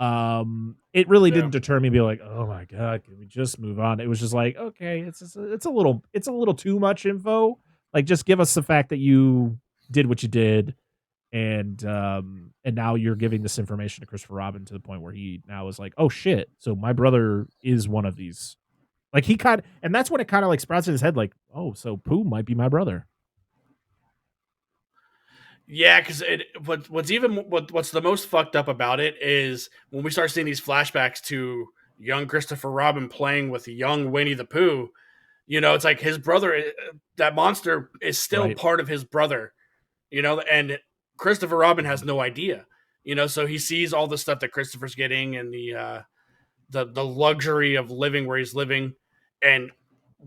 It really didn't deter me to be like, oh my God, can we just move on? It was just like, okay, it's a little too much info. Like, just give us the fact that you did what you did, and now you're giving this information to Christopher Robin to the point where he now is like, oh shit, so my brother is one of these. Like and that's when it kind of like sprouts in his head, like, oh, so Pooh might be my brother. Yeah, because what's the most fucked up about it is when we start seeing these flashbacks to young Christopher Robin playing with young Winnie the Pooh. It's like his brother, that monster is still Right. part of his brother. And Christopher Robin has no idea. So he sees all the stuff that Christopher's getting and the luxury of living where he's living, and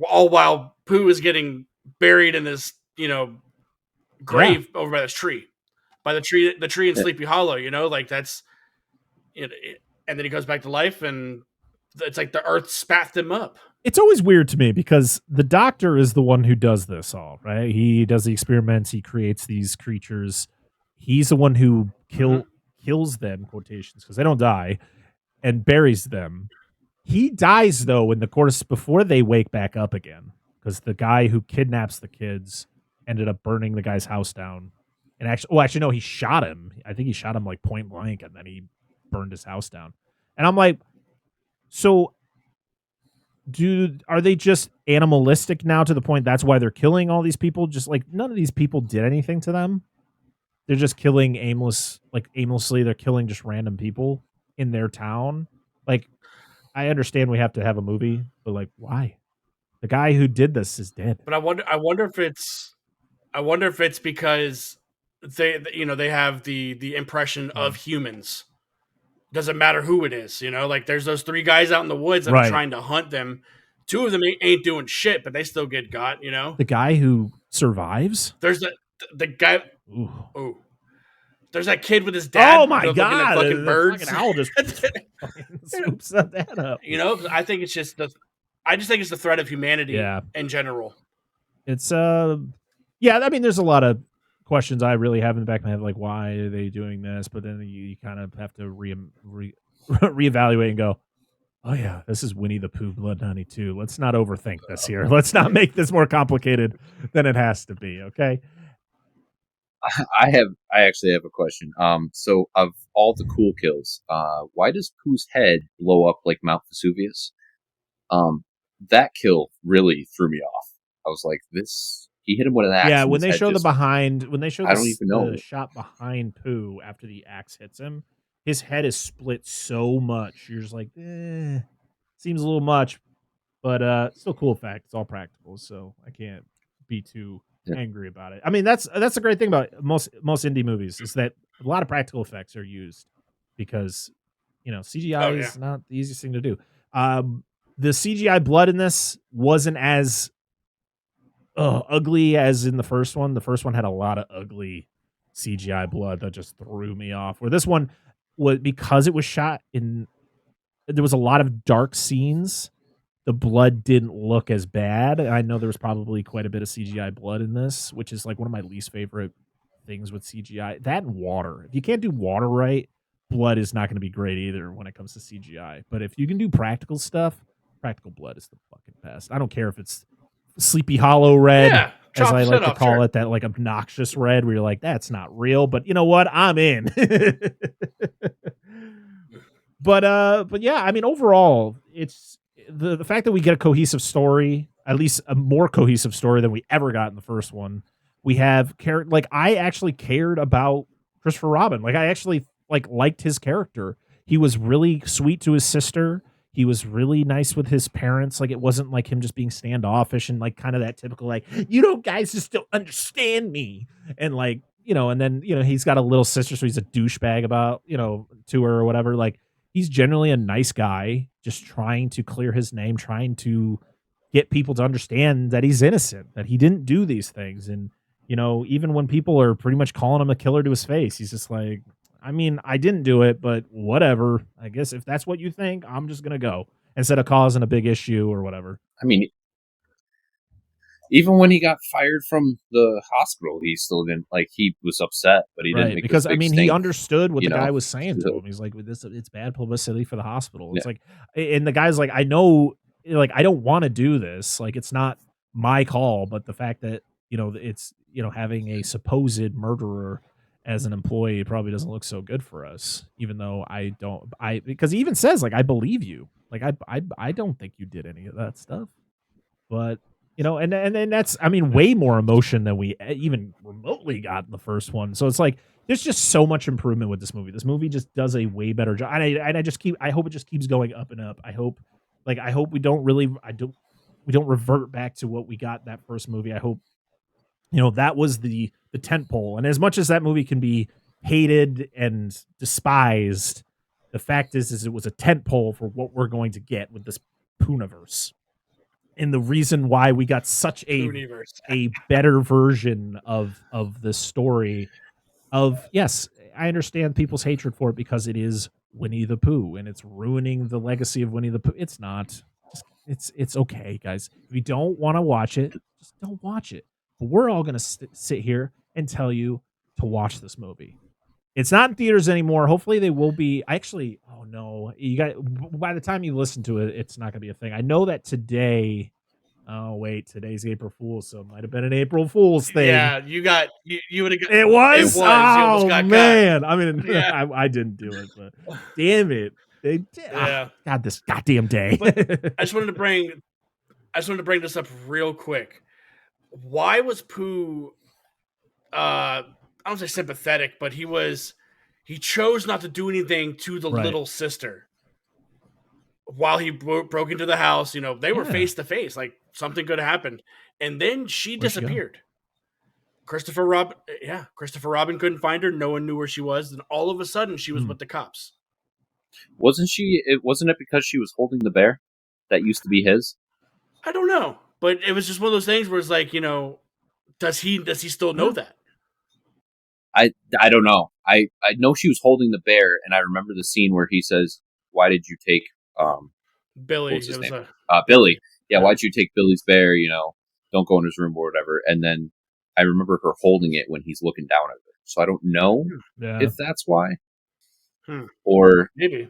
all while Pooh is getting buried in this grave over by this tree, the tree in Sleepy Hollow. Like that's and then he goes back to life, and it's like the earth spat them up. It's always weird to me because the doctor is the one who does this all, right? He does the experiments, he creates these creatures. He's the one who kills them, quotations, because they don't die, and buries them. He dies though in the course before they wake back up again, because the guy who kidnaps the kids ended up burning the guy's house down. And actually, no, he shot him. I think he shot him like point blank, and then he burned his house down. And I'm like, so are they just animalistic now to the point that's why they're killing all these people? Just like none of these people did anything to them. They're just killing aimlessly. They're killing just random people in their town. Like, I understand we have to have a movie, but like, why? The guy who did this is dead. But I wonder if it's because they have the impression of humans. Doesn't matter who it is, like there's those 3 guys out in the woods that are trying to hunt them. 2 of them ain't doing shit, but they still get got, The guy who survives? There's the guy. Ooh. There's that kid with his dad. Oh my god! Fucking birds. Fucking owl just swoops that up. I think it's just I just think it's the threat of humanity in general. It's yeah. I mean, there's a lot of questions I really have in the back of my head, like why are they doing this? But then you kind of have to reevaluate and go, oh yeah, this is Winnie the Pooh Blood 92. Let's not overthink this here. Let's not make this more complicated than it has to be. Okay. I actually have a question. So of all the cool kills, why does Pooh's head blow up like Mount Vesuvius? That kill really threw me off. I was like, he hit him with an axe. Yeah, when they show the shot behind Pooh after the axe hits him, his head is split so much. You're just like, seems a little much, but still cool effect. It's all practical, so I can't be too angry about it. I mean, that's a great thing about most indie movies is that a lot of practical effects are used because CGI is not the easiest thing to do. The CGI blood in this wasn't as ugly as in the first one. The first one had a lot of ugly CGI blood that just threw me off. Where this one was, because it was shot in, there was a lot of dark scenes. The blood didn't look as bad. I know there was probably quite a bit of CGI blood in this, which is like one of my least favorite things with CGI. That and water. If you can't do water right, blood is not going to be great either when it comes to CGI. But if you can do practical stuff, practical blood is the fucking best. I don't care if it's Sleepy Hollow red, as I like to call it, that like obnoxious red where you're like, that's not real, but you know what? I'm in. But yeah, I mean, overall, it's the fact that we get a cohesive story, at least a more cohesive story than we ever got in the first one. We have I actually cared about Christopher Robin. Like, I actually liked his character. He was really sweet to his sister. He was really nice with his parents. Like, it wasn't like him just being standoffish and like kind of that typical, like, guys just don't understand me. And like, and then, he's got a little sister, so he's a douchebag about, to her or whatever. Like, he's generally a nice guy, just trying to clear his name, trying to get people to understand that he's innocent, that he didn't do these things. And, even when people are pretty much calling him a killer to his face, he's just like, I mean, I didn't do it, but whatever. I guess if that's what you think, I'm just going to go instead of causing a big issue or whatever. I mean, even when he got fired from the hospital, he still didn't, he was upset, but he didn't make because I mean, he understood what the guy was saying to him. He's like, it's bad publicity for the hospital. It's like, and the guy's like, I know, I don't want to do this. Like, it's not my call, but the fact that, it's, having a supposed murderer as an employee probably doesn't look so good for us, even though because he even says, like, I believe you. Like, I don't think you did any of that stuff, but and that's, I mean, way more emotion than we even remotely got in the first one. So it's like there's just so much improvement with this movie. This movie just does a way better job, and I hope it just keeps going up and up. I hope we don't revert back to what we got in that first movie. I hope that was the tent pole, and as much as that movie can be hated and despised, the fact is it was a tent pole for what we're going to get with this Poohniverse. And the reason why we got such a better version of this story yes, I understand people's hatred for it because it is Winnie the Pooh and it's ruining the legacy of Winnie the Pooh. It's not. It's okay, guys. If you don't want to watch it, just don't watch it. But we're all going to sit here and tell you to watch this movie. It's not in theaters anymore. Hopefully they will be. Oh no, by the time you listen to it, it's not going to be a thing. I know that today. Oh wait, today's April Fool's, so it might have been an April Fool's thing. Yeah, you would have got it. Was. Oh man, got. I mean, yeah. I didn't do it, but damn it, they did. Yeah. God, this goddamn day. But I just wanted to bring this up real quick. Why was Pooh? I don't say sympathetic, but he chose not to do anything to the little sister while he broke into the house. They were face to face, like something could have happened, and then she disappeared. Christopher Robin couldn't find her. No one knew where she was. Then all of a sudden, she was with the cops. Wasn't it because she was holding the bear that used to be his? I don't know, but it was just one of those things where it's like, does he still know that? I don't know. I know she was holding the bear, and I remember the scene where he says, "Why did you take Billy?" What was his name? Billy. Yeah, why'd you take Billy's bear? Don't go in his room or whatever. And then I remember her holding it when he's looking down at her. So I don't know if that's why, or maybe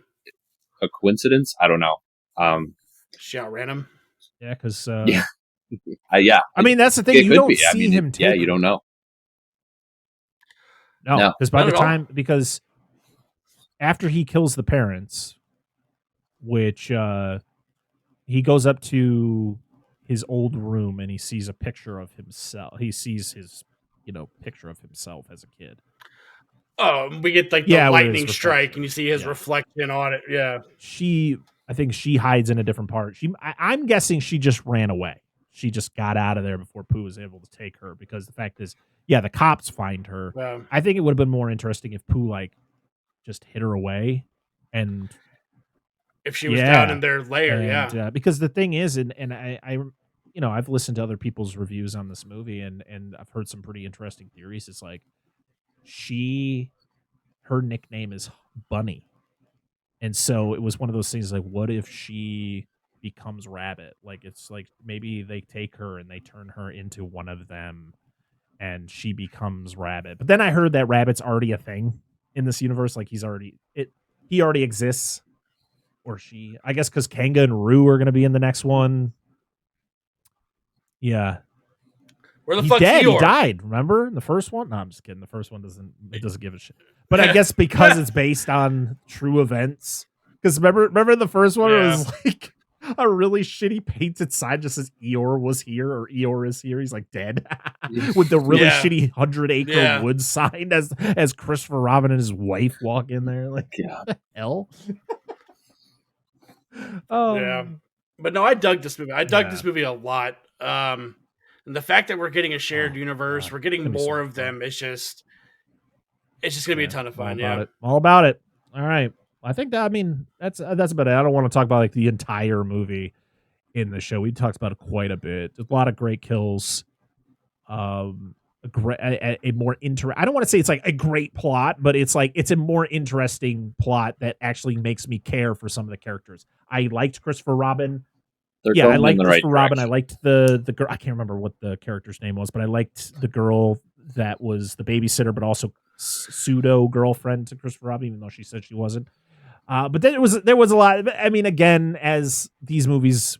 a coincidence. I don't know. She outran him. Yeah, because yeah. I mean, that's the thing. You don't see him take. Yeah, you don't know. No, because by the time, because after he kills the parents, which he goes up to his old room and he sees a picture of himself. He sees his, picture of himself as a kid. Oh, we get like the lightning strike and you see his reflection on it. Yeah. I think she hides in a different part. I'm guessing she just ran away. She just got out of there before Pooh was able to take her, because the fact is, the cops find her. Yeah. I think it would have been more interesting if Pooh just hid her away, and if she was down in their lair, because the thing is, and I I've listened to other people's reviews on this movie, and I've heard some pretty interesting theories. It's like her nickname is Bunny, and so it was one of those things like, what if she becomes Rabbit? Like, it's like maybe they take her and they turn her into one of them and she becomes Rabbit. But then I heard that Rabbit's already a thing in this universe. Like, he already exists, or she, I guess, because Kanga and Roo are going to be in the next one. Yeah. Where the He's fuck's dead. Eeyore? He died. Remember in the first one? No, I'm just kidding. The first one doesn't give a shit. But I guess because it's based on true events. Because remember the first one, it was like a really shitty painted sign just says Eeyore was here, or Eeyore is here. He's like dead with the really shitty 100-acre wood sign as Christopher Robin and his wife walk in there. Like, what the hell? Yeah, but no, I dug this movie. I dug this movie a lot. And the fact that we're getting a shared universe, we're getting more of them. It's just gonna be a ton of fun. All about it. All right. I think that, that's about it. I don't want to talk about the entire movie in the show. We talked about it quite a bit. There's a lot of great kills. A more I don't want to say it's like a great plot, but it's a more interesting plot that actually makes me care for some of the characters. I liked Christopher Robin. I liked Christopher Robin. I liked the girl. I can't remember what the character's name was, but I liked the girl that was the babysitter, but also pseudo girlfriend to Christopher Robin, even though she said she wasn't. But then there was a lot. Again, as these movies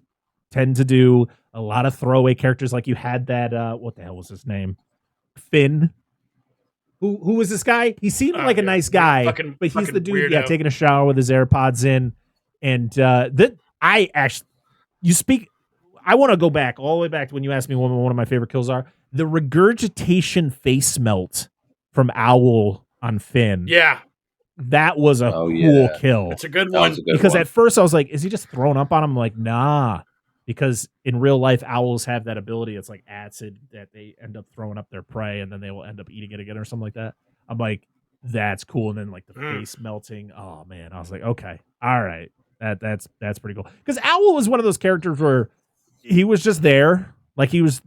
tend to do, a lot of throwaway characters. Like you had that. What the hell was his name? Finn. Who was this guy? He seemed like a nice guy, but he's the dude, weirdo. Taking a shower with his AirPods in, and I want to go back all the way back to when you asked me what one of my favorite kills are. The regurgitation face melt from Owl on Finn. Yeah. That was a cool kill. It's a good one. Because at first I was like, is he just throwing up on him? I'm like, nah. Because in real life, owls have that ability. It's like acid that they end up throwing up their prey and then they will end up eating it again or something like that. I'm like, that's cool. And then like the face melting. Oh man. I was like, okay. All right. That's pretty cool. Because Owl was one of those characters where he was just there. Like he was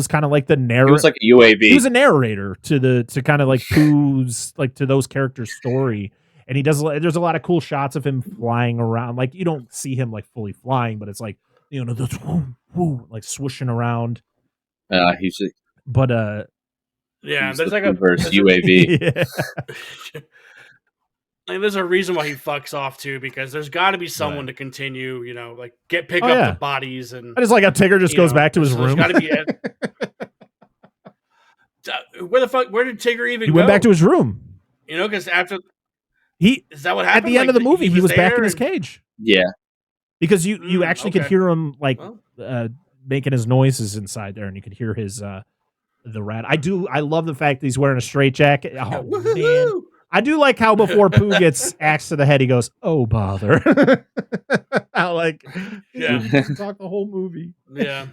kind of like the narrator. He was like a UAV. He was a narrator to kind of like Pooh's, like to those characters' story. And he does. There's a lot of cool shots of him flying around. Like you don't see him like fully flying, but it's like the like swooshing around. He's like, but yeah, there's like a reverse UAV. Yeah. Like, there's a reason why he fucks off too, because there's got to be someone to continue, like pick up the bodies, and I just like how Tigger just goes back to his room. Got to be where did Tigger even go? He went back to his room. Because after is that what At happened? the end of the movie, he was back in his cage. Yeah, because you actually could hear him like making his noises inside there, and you could hear his the rat. I love the fact that he's wearing a straitjacket. Oh man. I do like how before Pooh gets axed to the head, he goes, "Oh bother!" I like, talk the whole movie. Yeah,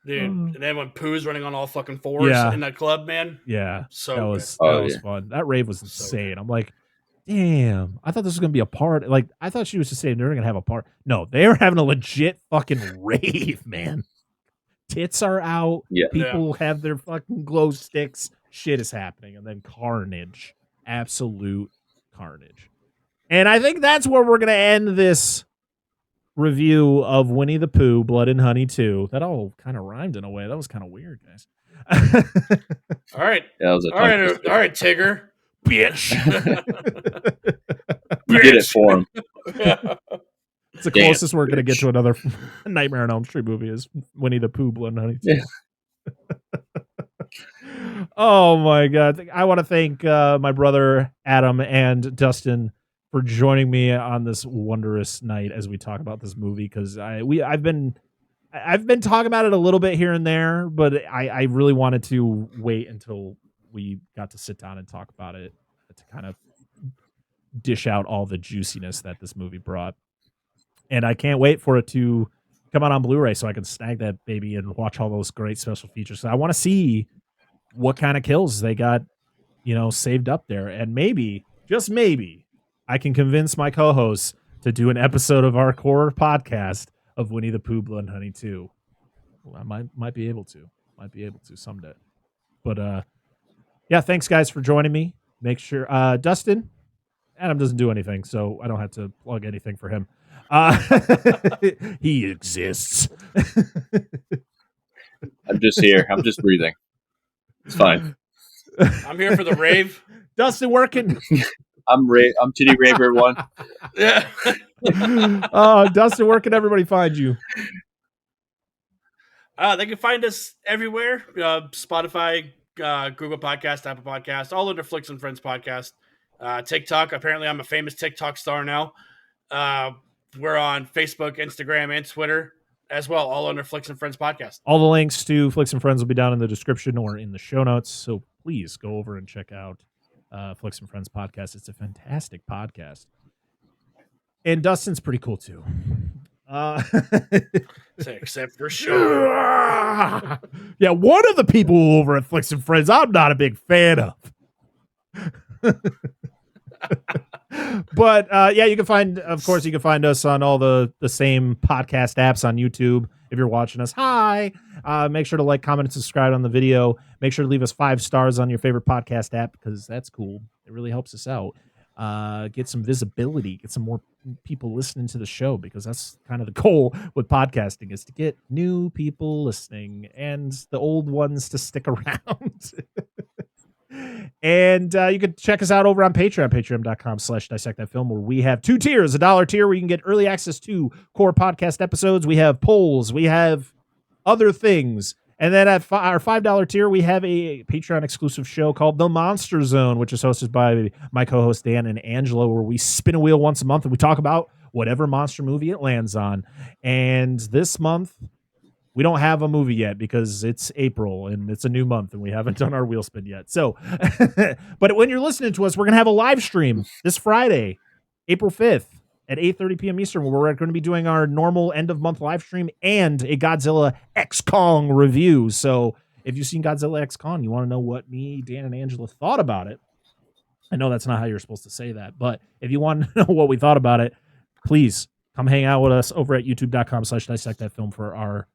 dude. And then when Pooh's running on all fucking fours in that club, man. Yeah, so that was fun. That rave was insane. I'm like, damn. I thought this was gonna be a part. Like, I thought she was just saying they're gonna have a part. No, they were having a legit fucking rave, man. Tits are out. Yeah. People have their fucking glow sticks. Shit is happening, and then carnage, absolute carnage. And I think that's where we're gonna end this review of Winnie the Pooh, Blood and Honey 2. That all kind of rhymed in a way. That was kind of weird, guys. All right, that was all right, Tigger, bitch. You did it for him. It's the closest we're gonna get to another Nightmare on Elm Street movie is Winnie the Pooh, Blood and Honey 2. Yeah. Oh my god! I want to thank my brother Adam and Dustin for joining me on this wondrous night as we talk about this movie, because I've been talking about it a little bit here and there, but I really wanted to wait until we got to sit down and talk about it to kind of dish out all the juiciness that this movie brought. And I can't wait for it to come out on Blu-ray so I can snag that baby and watch all those great special features. So I want to see what kind of kills they got, saved up there. And maybe, just maybe, I can convince my co-hosts to do an episode of our core podcast of Winnie the Pooh, Blood and Honey 2. Well, I might be able to. Might be able to someday. But, yeah, thanks, guys, for joining me. Make sure, Dustin, Adam doesn't do anything, so I don't have to plug anything for him. He exists. I'm just here. I'm just breathing. It's fine. I'm here for the rave. Dustin working. I'm Titty Raver 1. Yeah. Dustin, where can everybody find you? They can find us everywhere. Spotify, Google Podcast, Apple Podcast, all under Flicks and Friends Podcast. TikTok. Apparently, I'm a famous TikTok star now. We're on Facebook, Instagram, and Twitter as well, all under Flicks and Friends Podcast. All the links to Flicks and Friends will be down in the description or in the show notes, so please go over and check out Flicks and Friends Podcast. It's a fantastic podcast. And Dustin's pretty cool, too. Except for sure. Yeah, one of the people over at Flicks and Friends I'm not a big fan of. But yeah, you can find us on all the same podcast apps on YouTube. If you're watching us, hi. Make sure to like, comment, and subscribe on the video. Make sure to leave us 5 stars on your favorite podcast app, because that's cool. It really helps us out. Get some visibility, get some more people listening to the show, because that's kind of the goal with podcasting, is to get new people listening and the old ones to stick around. And you can check us out over on Patreon, patreon.com/Dissect That Film, where we have 2 tiers, a $1 tier where you can get early access to core podcast episodes. We have polls, we have other things. And then at our $5 tier, we have a Patreon exclusive show called The Monster Zone, which is hosted by my co-host Dan and Angelo, where we spin a wheel once a month and we talk about whatever monster movie it lands on. And this month, we don't have a movie yet because it's April and it's a new month and we haven't done our wheel spin yet. So, but when you're listening to us, we're going to have a live stream this Friday, April 5th at 8:30 p.m. Eastern, where we're going to be doing our normal end of month live stream and a Godzilla X Kong review. So if you've seen Godzilla X Kong, you want to know what me, Dan, and Angela thought about it. I know that's not how you're supposed to say that, but if you want to know what we thought about it, please come hang out with us over at youtube.com/dissect that film for our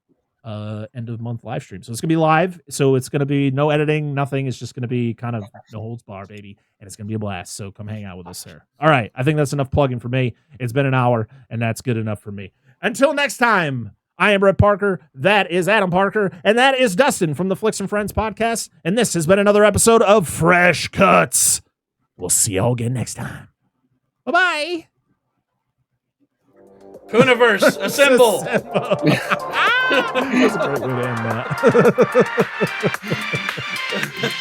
end of month live stream. So it's gonna be live, so it's gonna be no editing, nothing. It's just gonna be kind of no holds bar, baby, and it's gonna be a blast. So come hang out with us there. All right, I think that's enough plugging for me. It's been an hour, and that's good enough for me. Until next time, I am Brett Parker, that is Adam Parker, and that is Dustin from the Flicks and Friends podcast, and this has been another episode of Fresh Cuts. We'll see y'all again next time. Bye-bye. Pooniverse, assemble! That's a great way to end that.